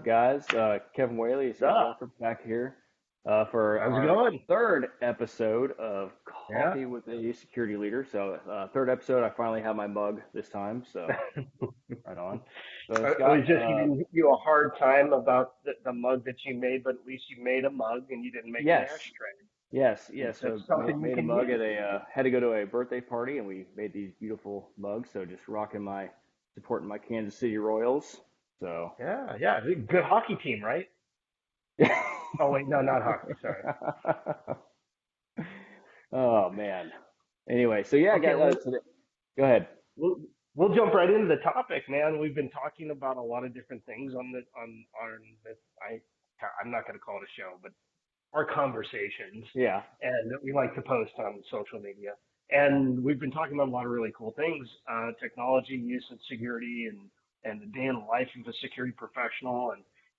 guys? Kevin Whaley, Associate Yeah, Author, back here for how's it our going? third episode of Yeah. Coffee with a Security Leader. So, third episode, I finally have my mug this time. So, right on. So, I was Scott, just giving you a hard time about the mug that you made, but at least you made a mug and you didn't make an yes, ashtray. yes. That's So, something you made a can mug use. at had to go to a birthday party, and we made these beautiful mugs. So, just supporting my Kansas City Royals. So, Yeah, yeah. Good hockey team, right? Oh wait, no, not hockey. Sorry. oh man. Anyway, so yeah, Okay, guys, well, go ahead. we'll we'll jump right into the topic, man. We've been talking about a lot of different things on this. I'm not going to call it a show, but our conversations Yeah. and that we like to post on social media. And we've been talking about a lot of really cool things, technology use and security and the day in the life of a security professional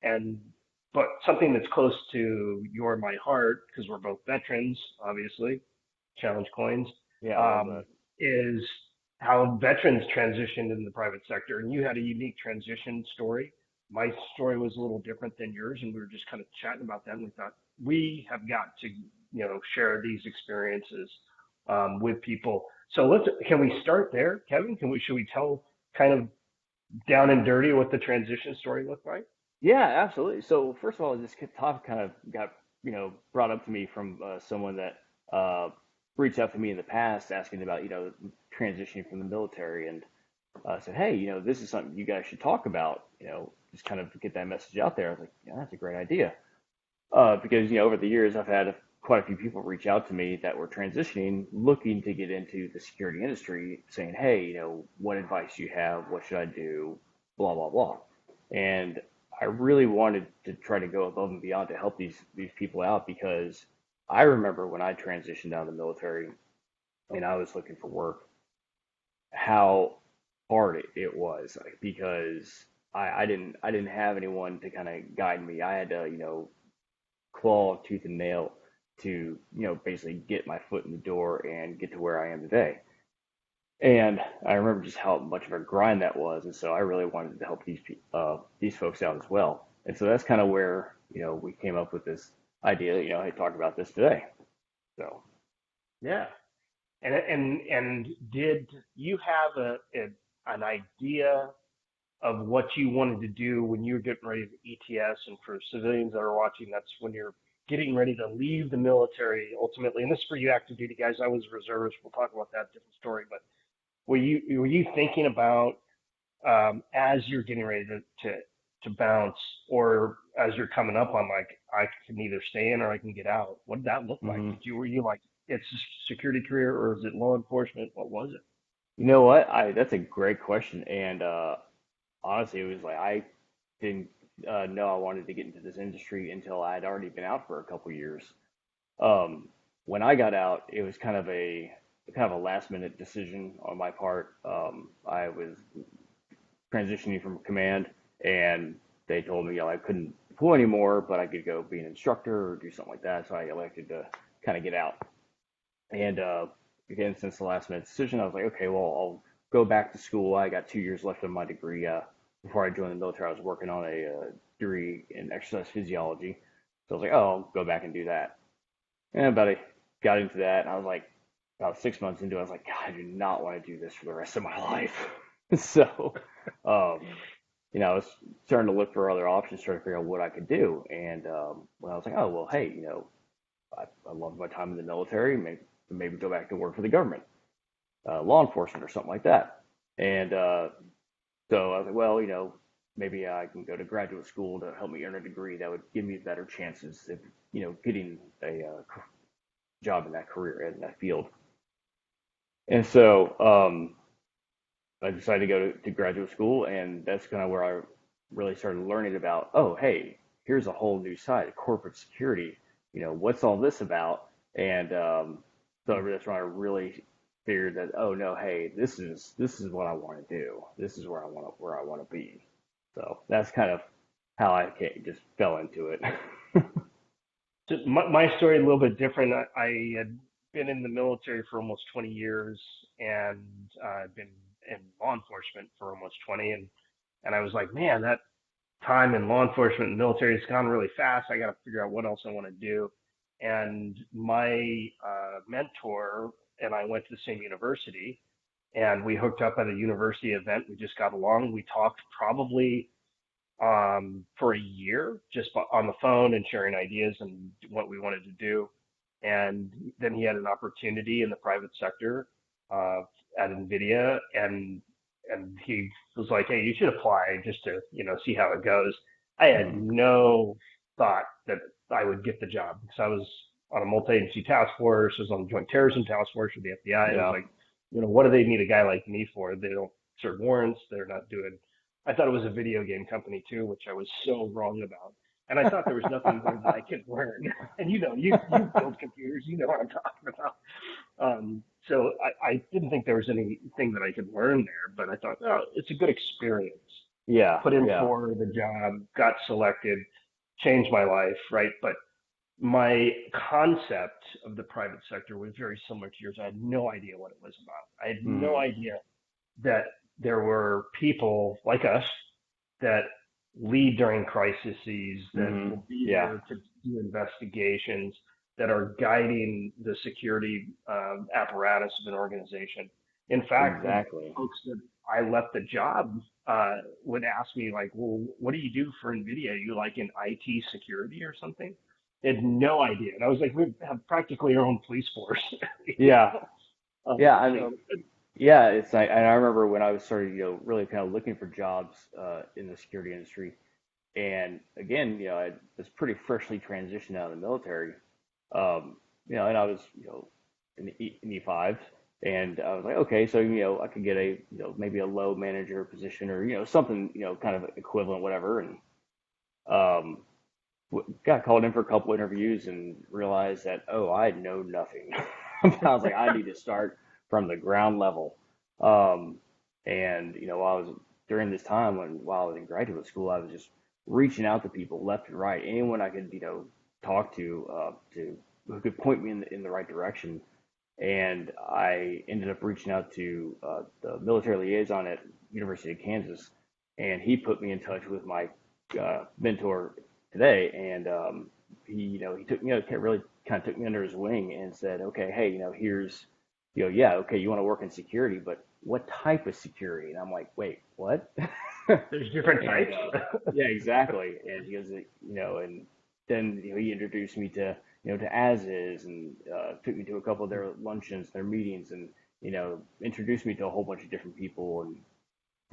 and but something that's close to your and my heart because we're both veterans, obviously, challenge coins, Yeah, I love that. um, is how veterans transitioned in the private sector. And you had a unique transition story. My story was a little different than yours, and we were just kind of chatting about that. And we thought we have got to, share these experiences with people. So can we start there, Kevin? Should we tell kind of down and dirty what the transition story looked like? Yeah, absolutely. So first of all, this topic kind of got, brought up to me from someone that reached out to me in the past asking about, transitioning from the military and said, hey, this is something you guys should talk about, just kind of get that message out there. I was like, yeah, that's a great idea. Because over the years I've had quite a few people reach out to me that were transitioning, looking to get into the security industry, saying, "Hey, what advice do you have? What should I do? Blah blah blah." And I really wanted to try to go above and beyond to help these people out because I remember when I transitioned out of the military and I was looking for work, how hard it was like, because I didn't have anyone to kind of guide me. I had to claw tooth and nail to basically get my foot in the door and get to where I am today. And I remember just how much of a grind that was, and so I really wanted to help these folks out as well. And so that's kind of where we came up with this idea. Hey, talk about this today. So Yeah. And did you have an idea of what you wanted to do when you were getting ready for ETS? And for civilians that are watching, that's when you're getting ready to leave the military ultimately. And this is for you active duty guys. I was a reservist. We'll talk about that different story. But were you thinking about as you're getting ready to bounce, or as you're coming up on like I can either stay in or I can get out? What did that look like? hmm Were you like it's a security career or is it law enforcement? What was it? you know what? I That's a great question, and honestly, it was like I didn't know I wanted to get into this industry until I had already been out for a couple years. Um, when I got out, it was kind of a last minute decision on my part. I was transitioning from command, and they told me I couldn't deploy anymore, but I could go be an instructor or do something like that. So I elected to kind of get out. And again, since the last minute decision, I was like, okay, well, I'll go back to school. I got 2 years left of my degree. Before I joined the military, I was working on a degree in exercise physiology. So I was like, oh, I'll go back and do that. And about I got into that, and I was like, about 6 months into it, I was like, God, I do not want to do this for the rest of my life. So, um, I was starting to look for other options, trying to figure out what I could do. And when I was like, oh, well, hey, I loved my time in the military, maybe go back to work for the government, law enforcement, or something like that. And so I was like, well, maybe I can go to graduate school to help me earn a degree that would give me better chances of, getting a job in that career in that field. And so I decided to go to graduate school, and that's kind of where I really started learning about, oh, hey, here's a whole new side of corporate security. What's all this about? And so that's when I really figured that, oh no, hey, this is what I want to do. This is where I want to be. So that's kind of how just fell into it. So my story a little bit different. I had been in the military for almost 20 years and I've been in law enforcement for almost 20, and I was like, man, that time in law enforcement and military has gone really fast. I got to figure out what else I want to do. And my mentor and I went to the same university, and we hooked up at a university event. We just got along. We talked probably for a year just on the phone and sharing ideas and what we wanted to do. And then he had an opportunity in the private sector uh, at NVIDIA, and he was like, "Hey, you should apply just to see how it goes." I had Mm. no thought that I would get the job because I was on a multi-agency task force. I was on the Joint Terrorism Task Force with the FBI. I was Yeah. like, what do they need a guy like me for? They don't serve warrants. They're not doing. I thought it was a video game company too, which I was so wrong about. And I thought there was nothing there that I could learn. And you build computers, you know what I'm talking about. So I didn't think there was anything that I could learn there, but I thought, oh, it's a good experience. Yeah. Put in Yeah. for the job, got selected, changed my life, right? But my concept of the private sector was very similar to yours. I had no idea what it was about. I had no Mm. idea that there were people like us that lead during crises, that Mm. will be Yeah. there to do investigations, that are guiding the security apparatus of an organization. In fact, the Exactly. folks that I left the job would ask me like, "Well, what do you do for NVIDIA? Are you like in IT security or something?" They had no idea, and I was like, "We have practically our own police force." you Yeah. know? Yeah. I mean, So yeah, it's like, and I remember when I was started, really kind of looking for jobs in the security industry. And again, I was pretty freshly transitioned out of the military. And I was, in E5, and I was like, okay, so I could get a, maybe a low manager position or something, kind of equivalent, whatever. And um, got called in for a couple interviews and realized that, oh, I know nothing. I was like, I need to start from the ground level. Um, and I was during this time while I was in graduate school, I was just reaching out to people left and right, anyone I could talk to who could point me in the right direction. And I ended up reaching out to the military liaison at University of Kansas, and he put me in touch with my mentor today, and he took really kind of took me under his wing and said, okay, hey, here's, yeah, okay, you want to work in security, but what type of security? And I'm like, wait, what? there's different And types. yeah, exactly. And he goes, and then he introduced me to to as is, and took me to a couple of their luncheons, their meetings, and introduced me to a whole bunch of different people, and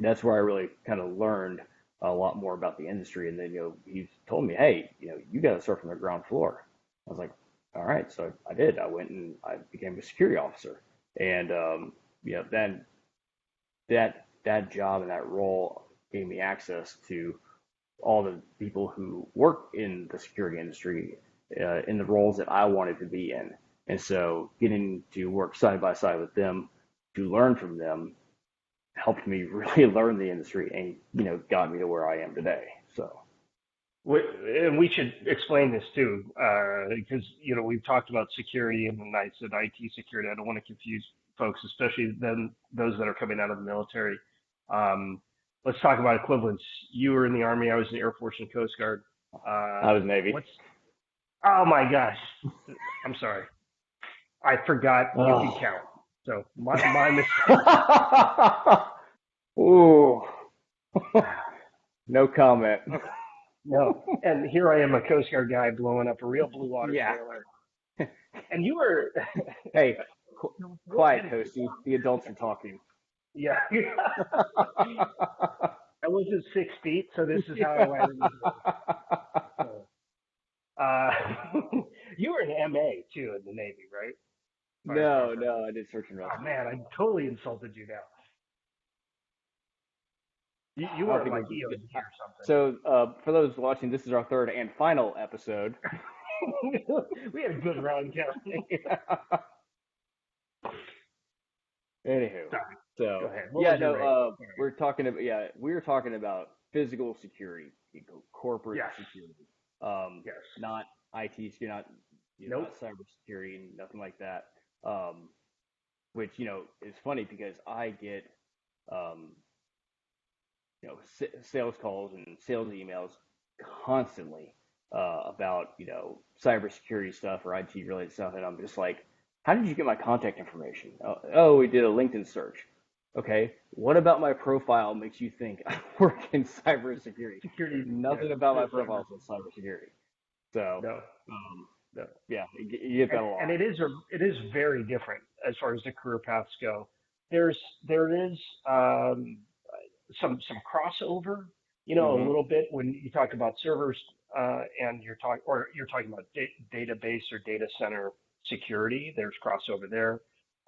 that's where I really kind of learned a lot more about the industry. And then he told me, hey, you got to start from the ground floor. I was like, all right, so I did. I went and I became a security officer, and then that job and that role gave me access to all the people who work in the security industry in the roles that I wanted to be in. And so getting to work side by side with them to learn from them helped me really learn the industry and, got me to where I am today. So, And we should explain this too, because we've talked about security, and then I said IT security. I don't want to confuse folks, especially then those that are coming out of the military. Um, let's talk about equivalence. You were in the Army. I was in the Air Force and Coast Guard. I was Navy. What's? Oh my gosh, I'm sorry. I forgot you can Oh. count. So my mistake. Ooh. No comment. No, and here I am, a Coast Guard guy blowing up a real blue water Yeah. sailor. And you were, Hey, quiet, and Coastie. The adults are talking. yeah, I wasn't 6 feet, so this is how I landed. So, uh, you were an MA too in the Navy, right? If I remember No, correctly. no, I did search and Oh rescue. man, I totally insulted you now. You I don't weren't think like we EOD can. or something. So, for those watching, this is our third and final episode. We had a good run, Kevin. Anywho, Sorry, go so ahead. What yeah, was your no, rate? we're talking about physical security, corporate Yes, security, yes. not IT security, not Nope. not cyber security, and nothing like that. Which is funny because I get um, sales calls and sales emails constantly about cybersecurity stuff or IT related stuff, and I'm just like, how did you get my contact information? Oh, we did a LinkedIn search. Okay, what about my profile makes you think I work in cybersecurity? Security, Nothing about my profile is cybersecurity. So, no, um, no. yeah, you get that a And lot. it is very different as far as the career paths go. There is um, some crossover, a Hmm. little bit when you talk about servers, and you're talking about database or data center security. There's crossover there.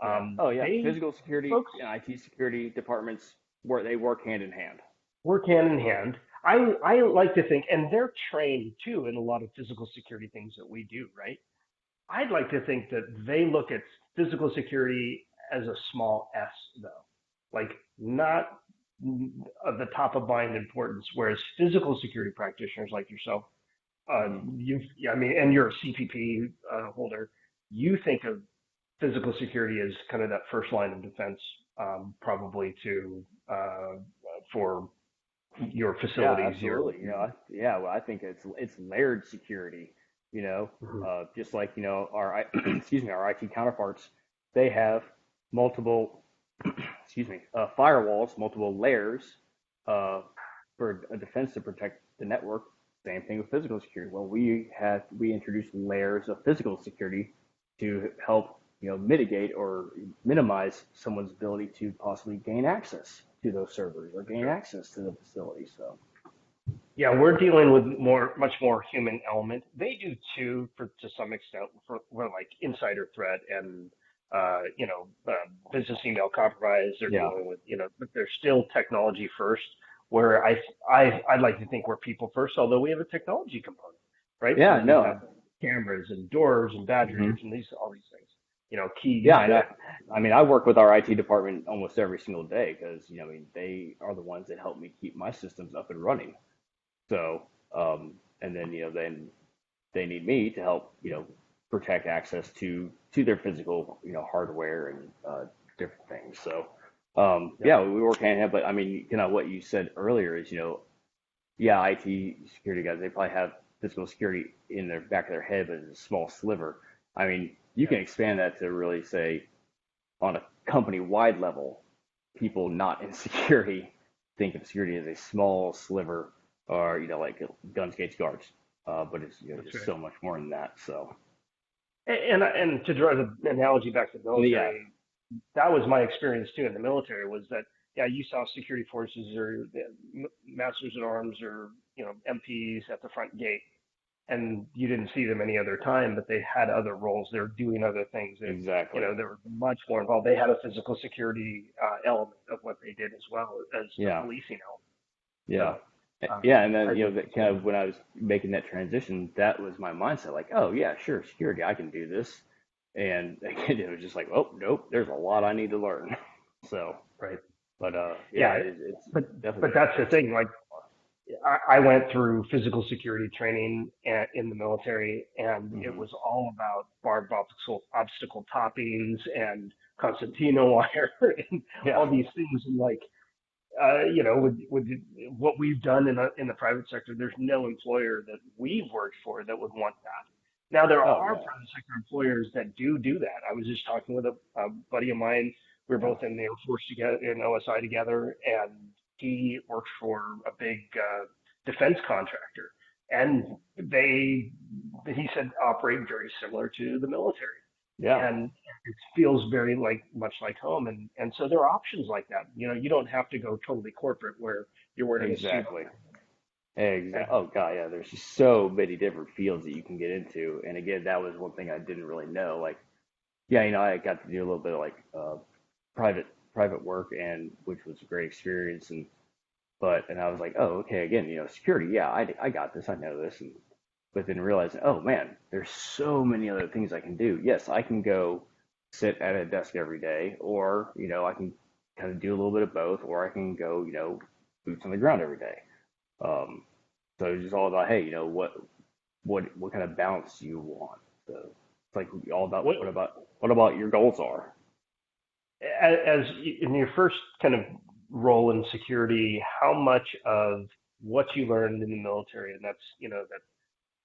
Yeah. Oh, yeah. They Physical security folks and IT security departments where they work hand in hand. work hand in hand. I like to think, and they're trained too in a lot of physical security things that we do, right? I'd like to think that they look at physical security as a small s, though, like not of the top of mind importance. Whereas physical security practitioners like yourself, Hmm. yeah, I mean, and you're a CPP holder, you think of physical security as kind of that first line of defense, probably to for your Yeah, facilities, your. absolutely. Yeah, well, I think it's layered security, Mhm. just like, excuse me, our IT counterparts, they have multiple, excuse me, firewalls, multiple layers, uh, for a defense to protect the network. Same thing with physical security. Well, we introduced layers of physical security to help, mitigate or minimize someone's ability to possibly gain access to those servers or gain Sure. access to the facility. So, Yeah, we're dealing with much more human element. They do too, to some extent, for like insider threat and business email compromise. They're yeah, dealing with, but they're still technology first. Where I'd like to think we're people first, although we have a technology component, right? Where yeah, we no, have cameras and doors and badge hmm readers and all these things, keys yeah, and that. I mean, I work with our IT department almost every single day because, I mean, they are the ones that help me keep my systems up and running. So, and then, then they need me to help, protect access to their physical, hardware and different things. So, Yep. yeah, we work hand in hand. But I mean, what you said earlier is, yeah, IT security guys, they probably have physical security in their back of their head, but it's a small sliver. I mean, you Yeah. can expand that to really say on a company wide level, people not in security think of security as a small sliver or, like guns, gates, guards. But it's, That's just right. so much more than that. So, And to draw the analogy back to the yeah, military, that was my experience too in the military. Was that, yeah, you saw security forces or the masters at arms or MPs at the front gate, and you didn't see them any other time, but they had other roles. They were doing other things. exactly. They were much more involved. They had a physical security element of what they did as well as the Yeah. policing element. Yeah. So Yeah, and then I think that kind of when I was making that transition, that was my mindset. Like, oh yeah, sure, security, I can do this. And again, it was just like, oh nope, there's a lot I need to learn. So, right. but yeah, Yeah, it's but definitely that's the it's thing. Like I went through physical security training in the military, and it hmm was all about barbed obstacle toppings and concertina wire and yeah, all these things. And like, with what we've done in the private sector, there's no employer that we've worked for that would want that. Now there oh are no, private sector employers that do that. I was just talking with a buddy of mine. We were yeah, both in the Air Force together, in OSI together, and he works for a big defense contractor, and he said operate very similar to the military, yeah, and it feels very much like home. And so there are options like that. You don't have to go totally corporate where you're wearing a suit all exactly, day. exactly. And Oh god, yeah, there's just so many different fields that you can get into. And again, that was one thing I didn't really know. Like, yeah, I got to do a little bit of like private private work, and which was a great experience. And I was like, oh, okay, again, security, yeah, I got this, I know this, and but then realizing, oh man, there's so many other things I can do. Yes, I can go sit at a desk every day, or I can kind of do a little bit of both, or I can go, boots on the ground every day. Um, so it's just all about, hey, what kind of balance do you want? So it's like all about what what about your goals are. as in your first kind of role in security, how much of what you learned in the military, and that's, that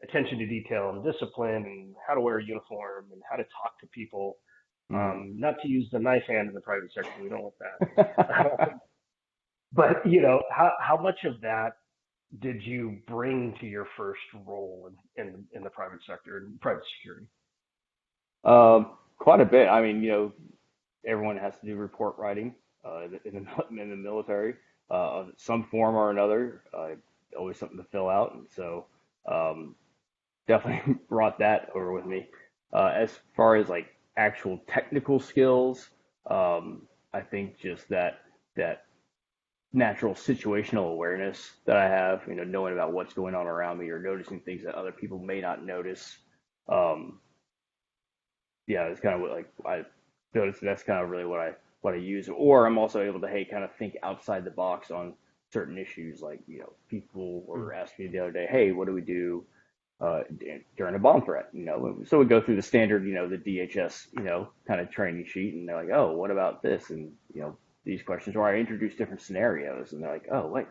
attention to detail and discipline and how to wear a uniform and how to talk to people, Hmm. not to use the knife hand in the private sector, we don't want that. But how much of that did you bring to your first role in the private sector and private security? Quite a bit. I mean, everyone has to do report writing in the military of some form or another. Always something to fill out, and so um, definitely brought that over with me. As far as like actual technical skills, I think just that natural situational awareness that I have, knowing about what's going on around me or noticing things that other people may not notice. Um, yeah, it's kind of what like I noticed that's kind of really what I use. Or I'm also able to kind of think outside the box on certain issues. Like people were Mm. asking me the other day, hey, what do we do during a bomb threat? So we go through the standard, the DHS, kind of training sheet, and they're like, oh, what about this? And these questions, or I introduce different scenarios, and they're like, oh, wait,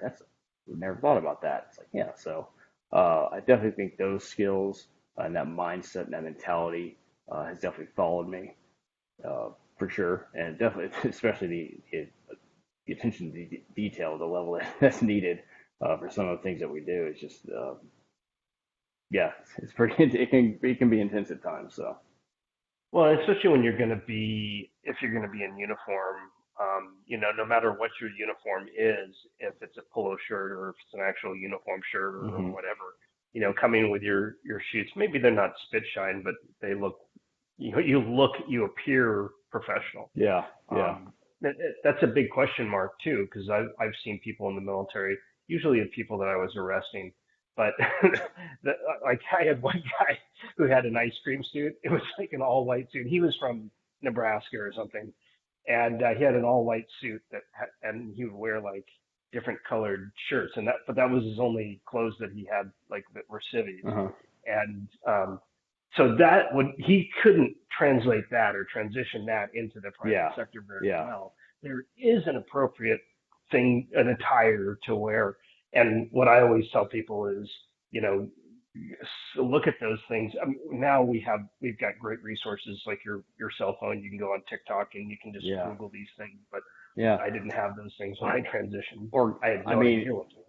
we've never thought about that. It's like, yeah, so I definitely think those skills and that mindset and that mentality has definitely followed me uh, for sure, and definitely, especially the attention to detail, the level that's needed for some of the things that we do. It's just, yeah, it's pretty. It can be intense at times. So Well, especially when if you're going to be in uniform, no matter what your uniform is, if it's a polo shirt or if it's an actual uniform shirt or hmm whatever, coming with your shoots, maybe they're not spit shine, but they look, you appear professional. yeah, yeah, That's a big question mark too, because I've seen people in the military, usually the people that I was arresting, but the, like I had one guy who had an ice cream suit. It was like an all white suit. He was from Nebraska or something, and he had an all white suit and he would wear like different colored shirts, but that was his only clothes that he had, like that were civvies, uh-huh. and so that would he couldn't translate that or transition that into the private Yeah, sector very yeah, well. There is an appropriate an attire to wear, and what I always tell people is, you know, look at those things. Now we've got great resources like your cell phone. You can go on TikTok and you can just yeah, Google these things. But yeah. I didn't have those things when I transitioned. Or I had I no mean, idea what to do.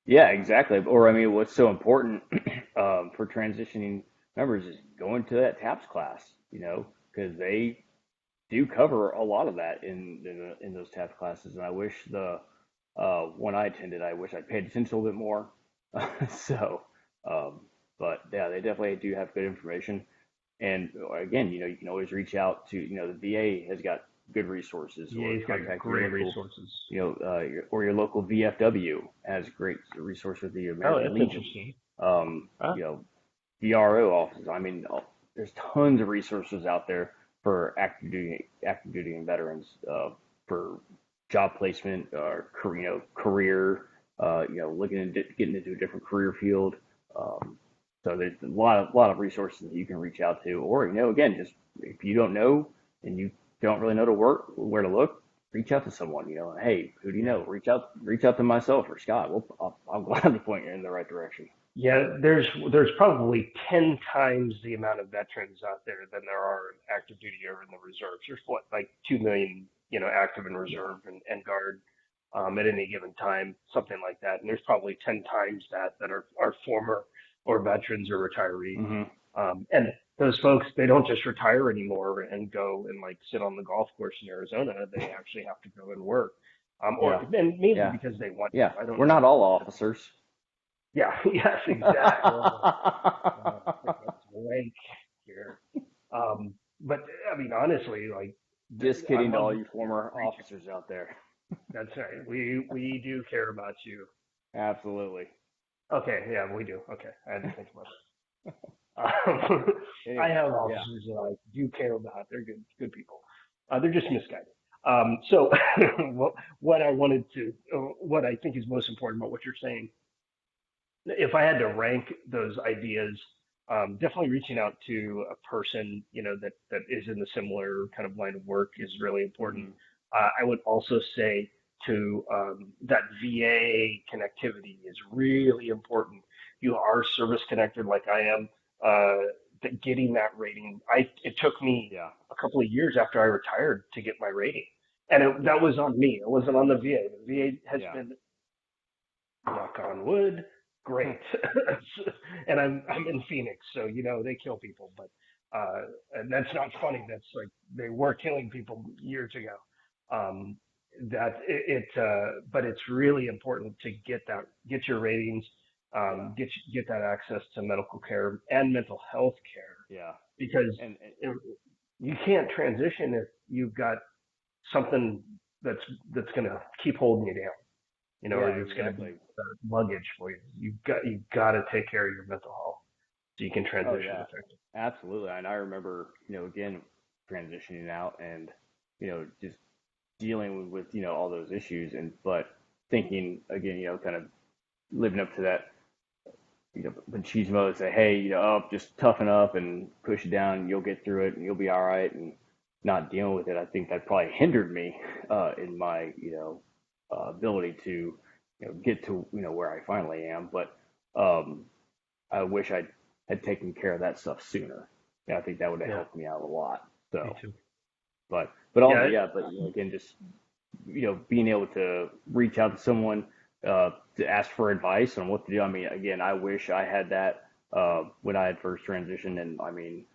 yeah, exactly. Or I mean, what's so important for transitioning members is going to that TAPS class. Because they do cover a lot of that in those TAPS classes. And I wish the one I attended, I wish I paid attention a little bit more. So, um, but yeah, they definitely do have good information. And again, you can always reach out to, the VA has got good resources, or VA's got contact your great local, resources. or your local VFW has great resource with the Oh, American that's Legion. interesting. Um, Huh? you know, VRO offices. I mean, there's tons of resources out there for active duty and veterans for job placement or career. Looking into getting into a different career field. Um, so there's a lot of resources that you can reach out to, or again, just if you don't know and you don't really know where to look, reach out to someone. Hey, who do you Yeah. know? Reach out to myself or Scott. I'll gladly point you in the right direction. Yeah, there's probably 10 times the amount of veterans out there than there are active duty or in the reserves. There's what, like 2 million, active in Yeah. reserve and guard at any given time, something like that. And there's probably 10 times that are former or veterans or retirees. hmm And those folks, they don't just retire anymore and go and like sit on the golf course in Arizona. They actually have to go and work. Yeah. And mainly Yeah. because they want Yeah. to. I don't We're know not all that. officers. Yeah, yes, exactly. Take a break here. But I mean, honestly, like Just I kidding to love all what you you're former preaching. officers out there. That's right. We do care about you. Absolutely. Okay, yeah, we do. Okay, I had to think about it. I Anyway, have yeah. officers that I do care about. They're good people. They're just misguided. So what I wanted to, what I think is most important about what you're saying, if I had to rank those ideas, definitely reaching out to a person, that is in the similar kind of line of work is really important. hmm I would also say to that VA connectivity is really important. You are service connected like I am. Getting that rating, it took me Yeah. a couple of years after I retired to get my rating, and that Yeah. was on me. It wasn't on the VA. The VA has Yeah. been, knock on wood, great. And I'm in Phoenix, so they kill people, but and that's not funny. That's like they were killing people years ago. Um, but it's really important to get your ratings, Yeah. get that access to medical care and mental health care Yeah. because And it, you can't transition if you've got something that's that's going to keep holding you down, or yeah, that's going to be exactly. luggage for you. You've got to take care of your mental health so you can Oh transition yeah, effectively. absolutely. And I remember, again, transitioning out and, just dealing with, all those issues but thinking again, kind of living up to that, machismo, say, hey, oh, just toughen up and push it down, and you'll get through it and you'll be all right, and not dealing with it. I think that probably hindered me in my, ability to, get to, where I finally am. But um, I wish I had taken care of that stuff sooner. Yeah, I think that would have Yeah, helped me out a lot. me So, too. but also, Yeah, yeah, but again, just being able to reach out to someone to ask for advice on what to do. I mean, again, I wish I had that when I had first transitioned. And I mean,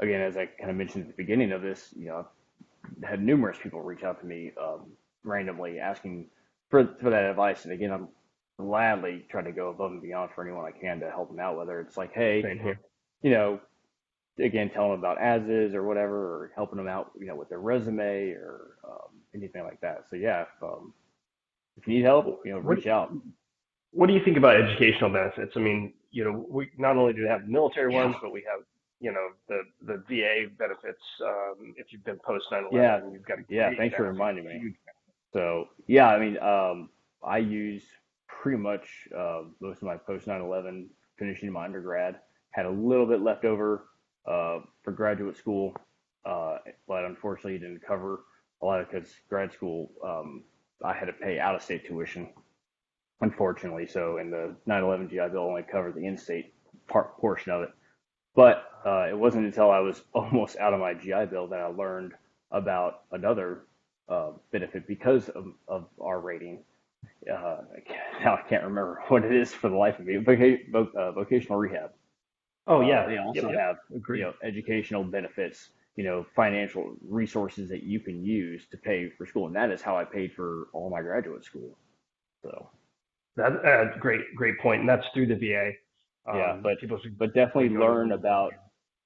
again, as I kind of mentioned at the beginning of this, I've had numerous people reach out to me randomly asking for that advice. And again, I'm gladly trying to go above and beyond for anyone I can to help them out. Whether it's like, hey, same here. you know, again, telling them about as is or whatever, or helping them out, with their resume or anything like that. So yeah, if you need help, What reach out. What do you think about educational benefits? I mean, we not only do we have military Yeah, ones, but we have, the VA benefits. If you've been post yeah, 9/11, you've got a yeah. great Thanks for benefit, reminding me. huge. So yeah, I mean, I used pretty much most of my post 9/11 finishing my undergrad. Had a little bit left over for graduate school, but unfortunately, it didn't cover a lot of because grad school I had to pay out of state tuition, unfortunately. So, in the 9/11 GI Bill only covered the in-state portion of it. But it wasn't until I was almost out of my GI Bill that I learned about another benefit because of our rating. Now I can't remember what it is for the life of me. Vocational rehab. Oh yeah, They yep, also yep, have, agreed. educational benefits, financial resources that you can use to pay for school, and that is how I paid for all my graduate school. So That great point, and that's through the VA. yeah, People should but definitely go to the VA.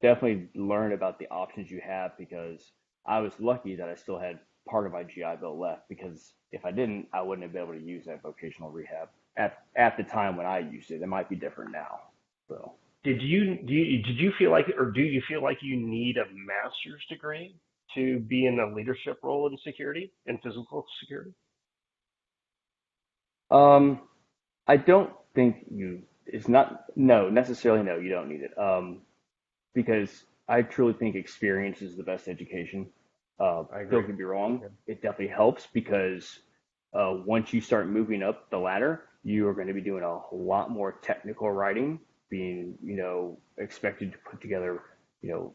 definitely learn about the options you have, because I was lucky that I still had part of my GI Bill left, because if I didn't, I wouldn't have been able to use that vocational rehab at the time when I used it. It might be different now. So Did you feel like, or do you feel like you need a master's degree to be in a leadership role in security, in physical security? um I don't think it's not, no, necessarily, no, you don't need it. Because I truly think experience is the best education. I Don't agree. get me wrong, Yeah. it definitely helps, because once you start moving up the ladder, you are going to be doing a lot more technical writing, being, expected to put together, you know,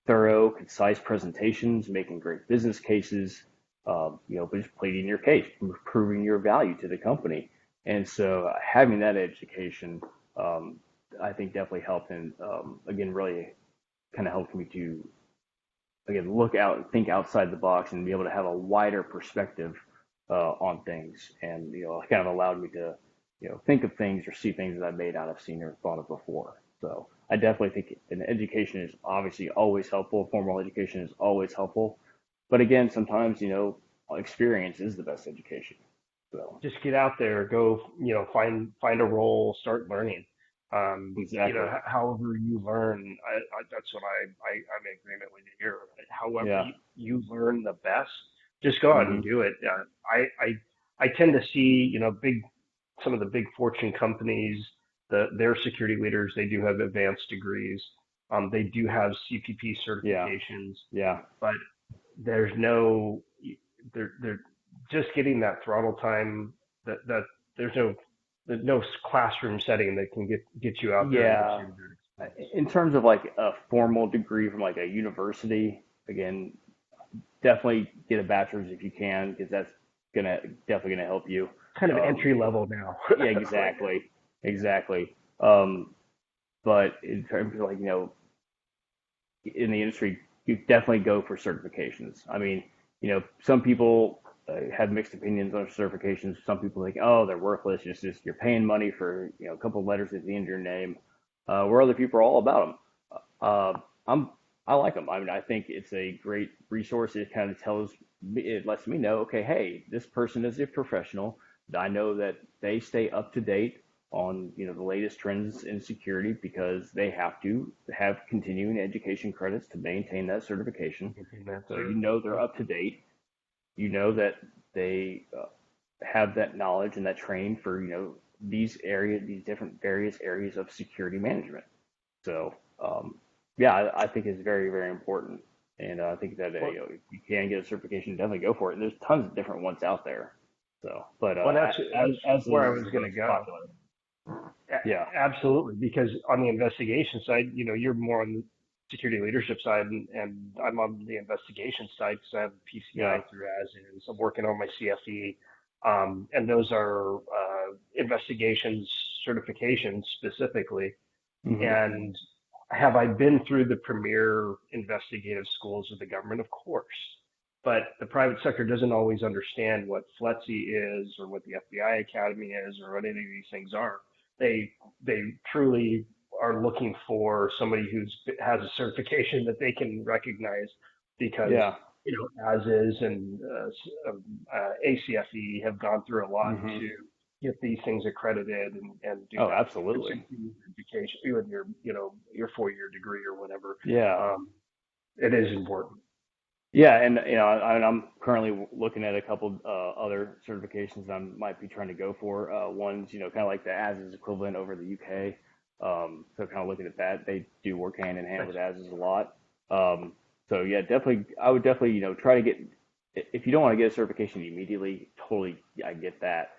thorough, concise presentations, making great business cases, but just pleading your case, proving your value to the company. And so having that education, I think definitely helped, and again, really kind of helped me to again look out and think outside the box and be able to have a wider perspective on things, and kind of allowed me to think of things or see things that I may not have seen or thought of before. So I definitely think an education is obviously always helpful. Formal education is always helpful, but again, sometimes experience is the best education. So Just get out there, go, find a role, start learning. exactly, However you learn, that's what I'm in agreement with you here. However yeah, you learn the best, just go out and hmm, do it. I tend to see, some of the big fortune companies, their security leaders, they do have advanced degrees. They do have CPP yeah, certifications, yeah, but there's no, there just getting that throttle time that there's no classroom setting that can get you out there and get Yeah, you that experience. in terms of like a formal degree from like a university, again, definitely get a bachelor's if you can, because that's gonna definitely gonna help you. Kind of Um, entry level now yeah, right now. exactly, exactly. But in terms of like in the industry, you definitely go for certifications. I mean, some people have mixed opinions on certifications. Some people think, oh, they're worthless. Just you're paying money for a couple of letters at the end of your name. Where other people are all about them. Uh, I'm I like them. I mean, I think it's a great resource. It kind of tells me, it lets me know, okay, hey, this person is a professional. I know that they stay up to date on the latest trends in security because they have to have continuing education credits to maintain that certification. Getting that So they're certification. up to date. That they have that knowledge and that training for these different various areas of security management. So yeah, I think it's very very important, and I think that Well, if you can get a certification, definitely go for it. And there's tons of different ones out there. So, but well, that's as where I is was the going to most go. popular. Yeah. Absolutely, because on the investigation side, you're more on the security leadership side, and I'm on the investigation side because I have Yeah. PCI through ASIS. I'm working on my CFE, and those are investigations certifications specifically. Hmm. And have I been through the premier investigative schools of the government? Of course. But the private sector doesn't always understand what FLETC is or what the FBI Academy is or what any of these things are. They truly are looking for somebody who's has a certification that they can recognize because Yeah. as is and ACFE have gone through a lot Hmm. to get these things accredited and do Oh, that absolutely. continuing education, even your 4 year degree or whatever. Yeah. Um, it is important. Yeah, and I'm currently looking at a couple other certifications I might be trying to go for. One's kind of like the ASIS equivalent over the UK. So kind of looking at that, they do work hand in hand Nice. with ASIS a lot. So yeah, definitely, I would definitely try to get. If you don't want to get a certification immediately, totally, I get that.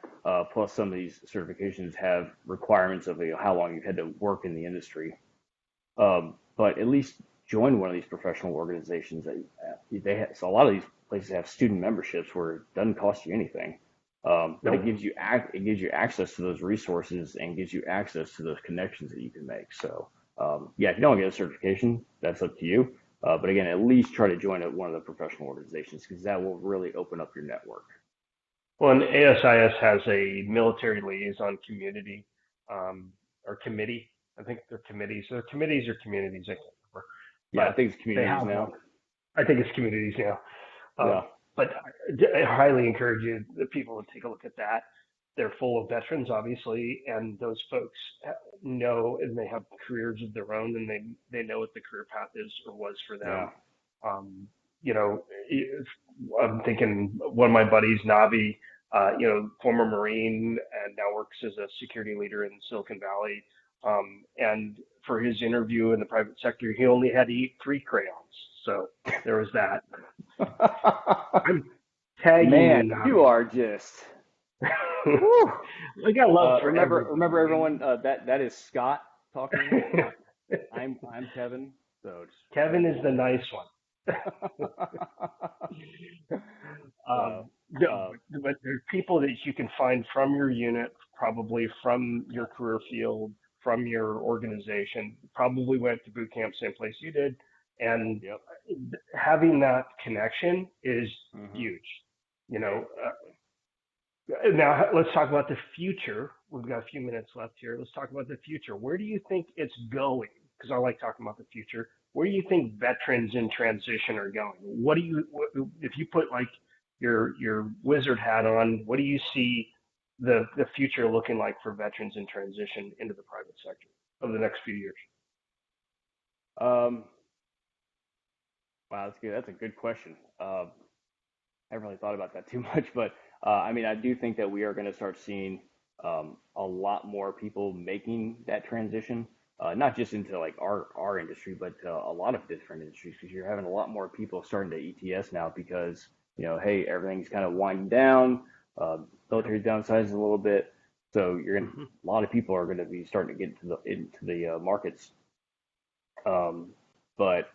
Plus, some of these certifications have requirements of how long you've had to work in the industry. But at least join one of these professional organizations. So a lot of these places have student memberships where it doesn't cost you anything, but Nope. it gives you access to those resources and gives you access to those connections that you can make. So yeah, if you don't get a certification, that's up to you. But again, at least try to join one of the professional organizations because that will really open up your network. Well, and ASIS has a military liaison community or committee. I think they're committees. They're committees or communities. I can't remember, Yeah, I but think it's they communities have now. one. I think it's communities now. Yeah. But I highly encourage you, the people, to take a look at that. They're full of veterans, obviously, and those folks know, and they have careers of their own, and they know what the career path is or was for them. Yeah. Um, you know, I'm thinking one of my buddies, Navi, former Marine and now works as a security leader in Silicon Valley. And for his interview in the private sector, he only had to eat 3 crayons. So there was that. I'm tagging you, Man, you Navi. are just. Whew. I got love for everybody, Remember man. everyone. That is Scott talking. I'm Kevin. So just Kevin is the nice one. so No, uh, but there's people that you can find from your unit, probably from your career field, from your organization, probably went to boot camp same place you did, and yep. having that connection is Hmm. huge. You know, Exactly. now let's talk about the future. We've got a few minutes left here. Let's talk about the future. Where do you think it's going? Because I like talking about the future. Where do you think veterans in transition are going? What do you, if you put like your wizard hat on, what do you see the future looking like for veterans in transition into the private sector over the next few years? Um, wow, that's good. That's a good question. I haven't really thought about that too much, but I mean, I do think that we are going to start seeing a lot more people making that transition, not just into like our industry, but a lot of different industries, because you're having a lot more people starting to ETS now because hey, everything's kind of winding down, military's downsizing a little bit, so Hmm. a lot of people are going to be starting to get into the markets. But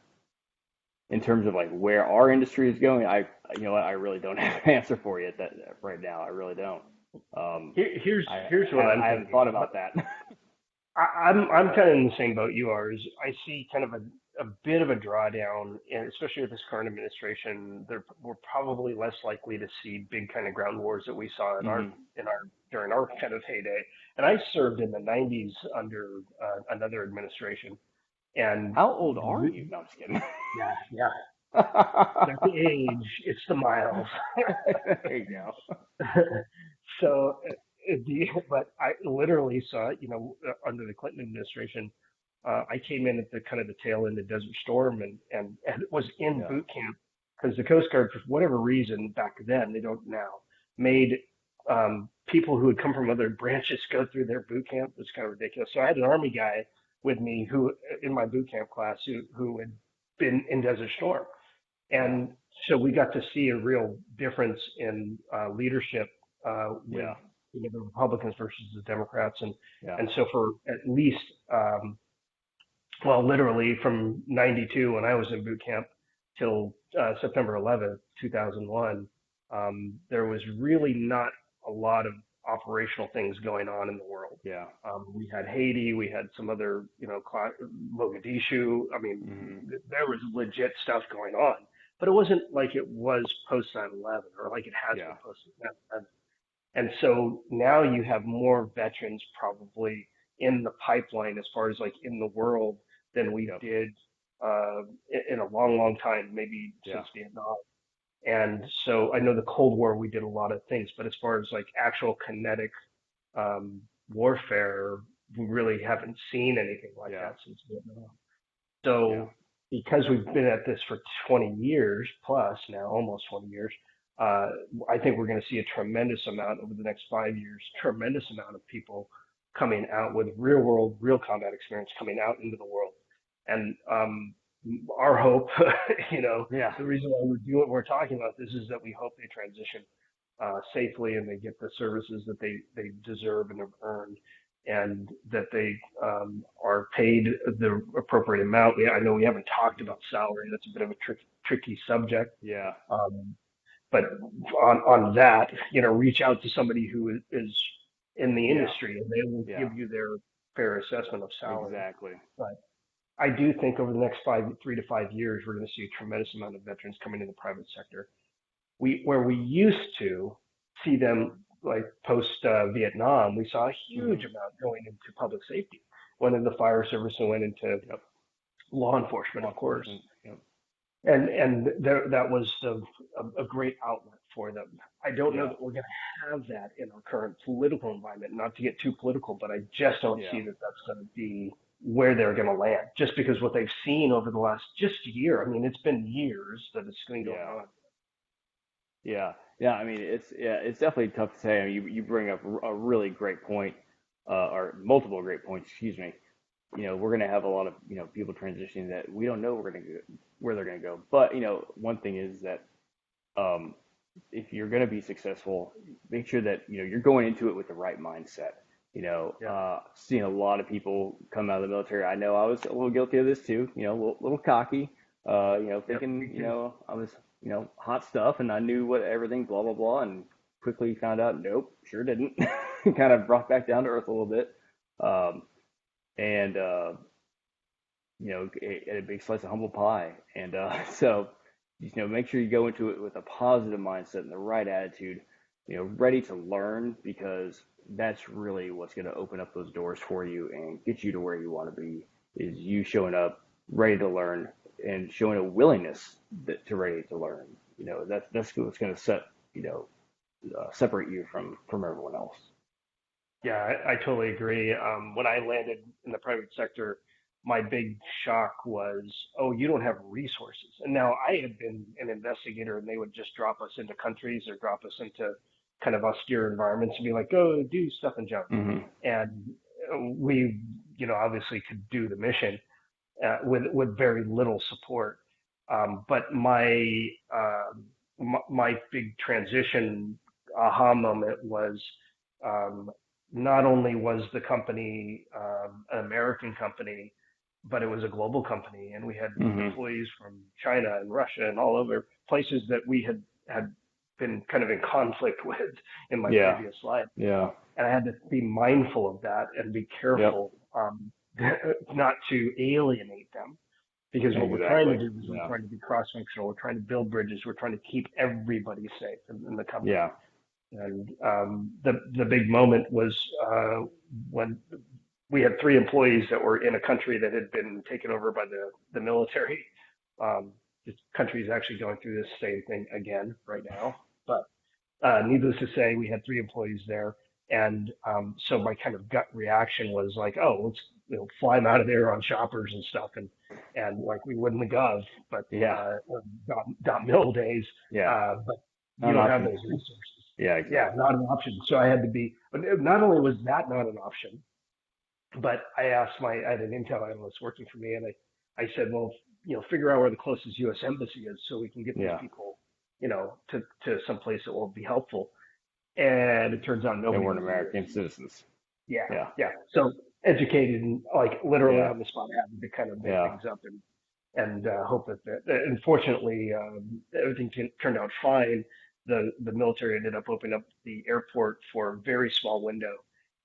in terms of like where our industry is going, I really don't have an answer for you that right now. I really don't. Um, Here's what I'm I haven't thinking. thought about that. I'm kind of in the same boat you are. Is I see kind of a bit of a drawdown, and especially with this current administration, we're probably less likely to see big kind of ground wars that we saw Hmm. in our during our kind of heyday. And I served in the '90s under another administration, and How old are you? No, I'm just kidding. yeah, yeah, not the age, it's the miles. There you go. So, but I literally saw it, under the Clinton administration. I came in at the kind of the tail end of Desert Storm and it was in Yeah, boot camp because the Coast Guard, for whatever reason back then, they don't now, made people who had come from other branches go through their boot camp. It was kind of ridiculous. So I had an Army guy with me who, in my boot camp class, who had been in Desert Storm. yeah, And so we got to see a real difference in leadership with yeah, the Republicans versus the Democrats, yeah. and so for at least well, literally from '92 when I was in boot camp till September 11th, 2001, there was really not a lot of operational things going on in the world. Yeah. We had Haiti, we had some other, Mogadishu. I mean, Hmm. there was legit stuff going on, but it wasn't like it was post 9/11 or like it has Yeah. been post 9/11. And so now you have more veterans probably in the pipeline as far as like in the world than we Yep. did in a long, long time, maybe Yeah. since Vietnam. And so I know the Cold War, we did a lot of things, but as far as like actual kinetic warfare, we really haven't seen anything like Yeah. that since Vietnam. Yeah. So because we've been at this for 20 years plus now, almost 20 years, uh, I think we're going to see a tremendous amount over the next 5 years, tremendous amount of people coming out with real world, real combat experience coming out into the world. And our hope, Yeah. the reason why we're talking about this is that we hope they transition safely and they get the services that they deserve and have earned, and that they are paid the appropriate amount. I know we haven't talked about salary. That's a bit of a tricky subject. Yeah. Um, but on that, reach out to somebody who is in the Yeah. industry and they will Yeah. give you their fair assessment of salary. Exactly. But I do think over the next 3 to 5 years, we're going to see a tremendous amount of veterans coming in the private sector. Where we used to see them like post Vietnam, we saw a Hmm. huge amount going into public safety, went into the fire service and went into Yep. law enforcement, Law of course. enforcement. Yep. And that was a great outlet for them. I don't know Yeah. that we're going to have that in our current political environment. Not to get too political, but I just don't Yeah. see that that's going to be where they're going to land. Just because what they've seen over the last just year. I mean, it's been years that it's been going Yeah. on. Yeah. Yeah. I mean, it's definitely tough to say. I mean, you bring up a really great point, or multiple great points. Excuse me. We're going to have a lot of people transitioning that we don't know where they're going to go. But one thing is that um, if you're going to be successful, make sure that you're going into it with the right mindset. Yeah. Seeing a lot of people come out of the military. I know I was a little guilty of this too. A little cocky. Yep. Thinking Me too. I was hot stuff and I knew what everything blah blah blah, and quickly found out nope, sure didn't. Kind of brought back down to earth a little bit. Um, and a big slice of humble pie. And so, make sure you go into it with a positive mindset and the right attitude, ready to learn, because that's really what's going to open up those doors for you and get you to where you want to be. Is you showing up ready to learn and showing a willingness to ready to learn. That's what's going to separate you from everyone else. Yeah, I totally agree. When I landed in the private sector, my big shock was, oh, you don't have resources. And now I had been an investigator, and they would just drop us into countries or drop us into kind of austere environments and be like, go do stuff and jump. Hmm. And we, obviously could do the mission with very little support. But my my big transition aha moment was um, not only was the company an American company, but it was a global company, and we had Hmm. employees from China and Russia and all over places that we had been kind of in conflict with in my Yeah. previous life. Yeah. And I had to be mindful of that and be Yep. careful not to alienate them, because what we're trying to Exactly. do is we're Yeah. trying to be cross-functional. We're trying to build bridges. We're trying to keep everybody safe in the company. Yeah. And the big moment was when we had three employees that were in a country that had been taken over by the military. The country is actually going through this same thing again right now. But needless to say, we had three employees there, and so my kind of gut reaction was like, oh, let's fly them out of there on choppers and stuff, and like we would in the Gov, but Yeah. dot mill days, Yeah. but Not you an don't have option. those resources. Yeah. Yeah, Exactly. not an option. So I had to be. Not only was that not an option, but I had an intel analyst working for me, and I said, well, figure out where the closest U.S. embassy is so we can get these Yeah. people, to some place that will be helpful. And it turns out They nobody weren't was a U.S. American citizens. Yeah, Yeah. yeah. So educated and like literally Yeah. on the spot, having to kind of make Yeah. things up and hope that. Unfortunately, everything turned out fine. The military ended up opening up the airport for a very small window.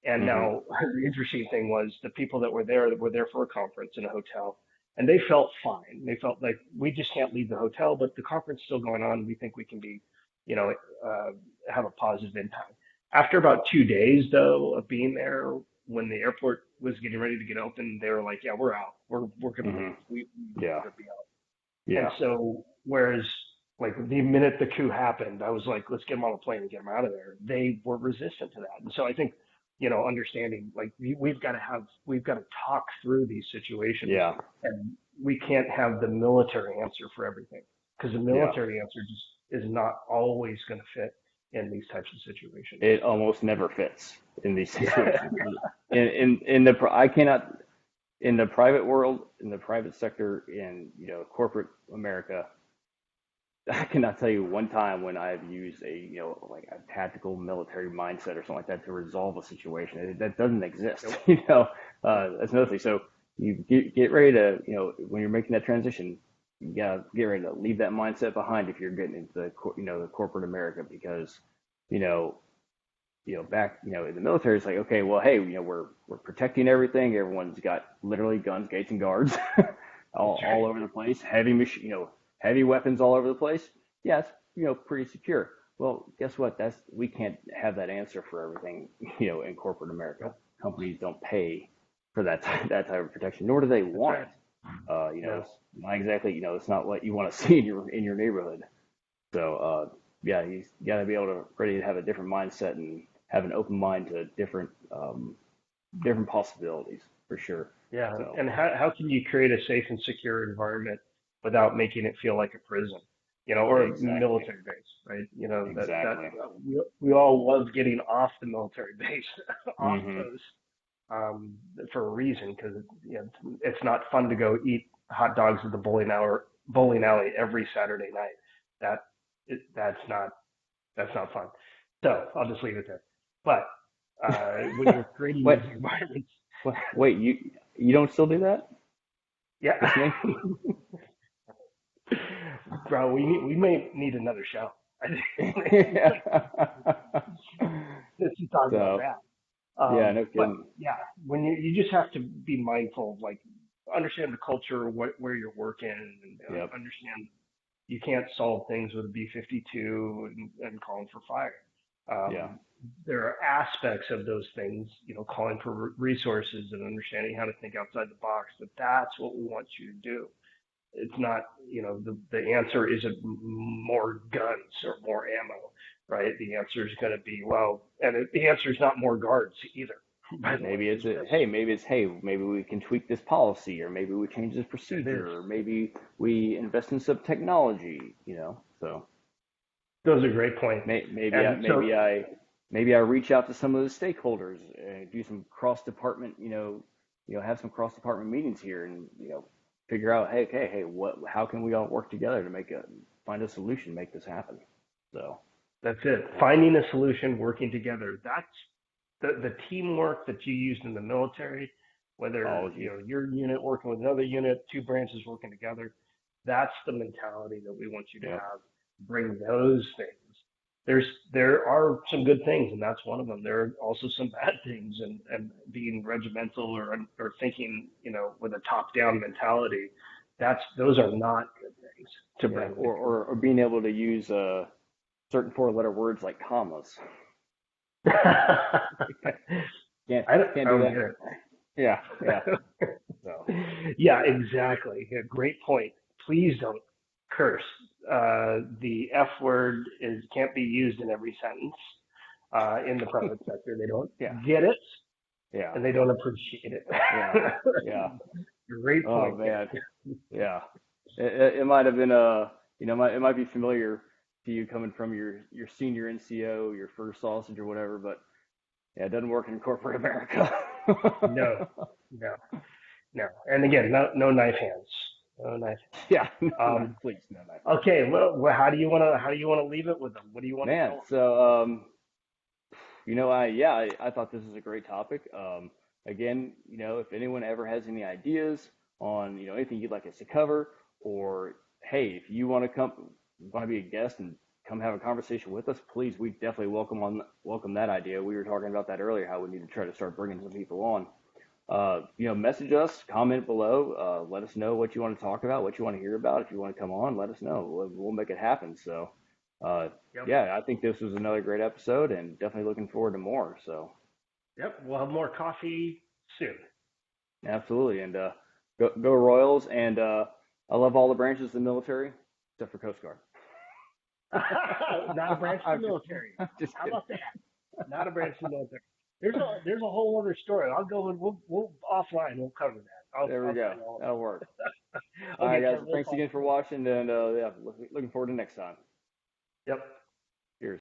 And Hmm. now the interesting thing was the people that were there for a conference in a hotel, and they felt fine. They felt like we just can't leave the hotel, but the conference is still going on. We think we can be, you know, uh, have a positive impact. After about 2 days, though, of being there, when the airport was getting ready to get open, they were like, "Yeah, we're out. We're gonna Hmm. leave. We Yeah. gotta be out." And Yeah. so, whereas like the minute the coup happened, I was like, "Let's get them on a plane and get them out of there." They were resistant to that, and so I think, understanding like we've got to talk through these situations, Yeah. and we can't have the military answer for everything, because the Yeah. military answer just is not always going to fit in these types of situations. It almost never fits in these Yeah. situations. In the I cannot in the private world, in the private sector, in corporate America, I cannot tell you one time when I've used a like a tactical military mindset or something like that to resolve a situation. That doesn't exist. Nope. That's another thing. So you get ready to when you're making that transition, you gotta get ready to leave that mindset behind if you're getting into the corporate America because you know back, in the military, it's like, okay, well, hey, we're protecting everything. Everyone's got literally guns, gates, and guards That's all right. over the place. Heavy weapons all over the place. Yeah, it's pretty secure. Well, guess what? We can't have that answer for everything. In corporate America, Nope. companies don't pay for that type of protection, nor do they That's want right. it. No. It's not exactly, it's not what you want to see in your neighborhood. So yeah, you got to be able to ready to have a different mindset and have an open mind to different possibilities for sure. Yeah. So And how can you create a safe and secure environment without making it feel like a prison, or a exactly, military base, right? That exactly. we all love getting off the military base, off Hmm. post, for a reason, because it's not fun to go eat hot dogs at the bowling alley every Saturday night. That that's not fun. So I'll just leave it there. But when you're creating Wait, these environments, wait, you don't still do that yeah, with me? bro, we may need another show. I think to talk about So that. yeah, no But kidding. yeah, when you just have to be mindful of like understand the culture, where you're working, and Yep. understand you can't solve things with a B-52 and calling for fire. Yeah. Um, there are aspects of those things, calling for resources and understanding how to think outside the box. But that's what we want you to do. It's not, the answer isn't more guns or more ammo, right? The answer is going to be, well, and the answer is not more guards either, by the way. It's just, Maybe we can tweak this policy, or maybe we change this it is. procedure, or maybe we invest in some technology. So Those are great points. may, maybe I And so maybe I maybe I reach out to some of the stakeholders, do some cross department, have some cross department meetings here, and figure out, hey, okay, hey, how can we all work together to find a solution, make this happen. So That's it. Finding a solution, working together. That's the teamwork that you used in the military, whether apology. your unit working with another unit, two branches working together. That's the mentality that we want you to Yep. have. Bring those things. There are some good things, and that's one of them. There are also some bad things, and being regimental or thinking with a top down mentality. Those are not good things to Yeah. bring Or being able to use certain four-letter words like commas. Can't I do don't that. get it. Yeah. Yeah. So Yeah, exactly. Yeah, great point. Please don't curse. The F word can't be used in every sentence in the private sector. They don't yeah. get it Yeah. and they don't appreciate it. Yeah. Yeah. Great Oh point. man. Yeah. It might have been it might be familiar to you coming from your senior NCO, your first sausage or whatever, but yeah, it doesn't work in corporate America. No, no, no. And again, no knife hands. No knife Yeah, no, hands. no, please, no, no. Okay. Well, how do you want to leave it with them? What do you want to Man, tell so I thought this was a great topic. Again, if anyone ever has any ideas on anything you'd like us to cover, or hey, if you want to be a guest and come have a conversation with us, please, we definitely welcome that idea. We were talking about that earlier, how we need to try to start bringing some people on. Message us, comment below, let us know what you want to talk about, what you want to hear about. If you want to come on, let us know. We'll make it happen. So, them? Yep. yeah, I think this was another great episode, and definitely looking forward to more. So, Yep. We'll have more coffee soon. absolutely, and go Royals, and I love all the branches of the military except for Coast Guard. Not a branch of the military. I'm just How kidding. about that? Not a branch of the military. There's a whole other story. I'll go and we'll offline. We'll cover that. There we I'll go. tell you all That'll work. about it. All right, Okay, guys. Kevin, we'll Thanks talk again for soon. watching, and yeah, looking forward to next time. Yep.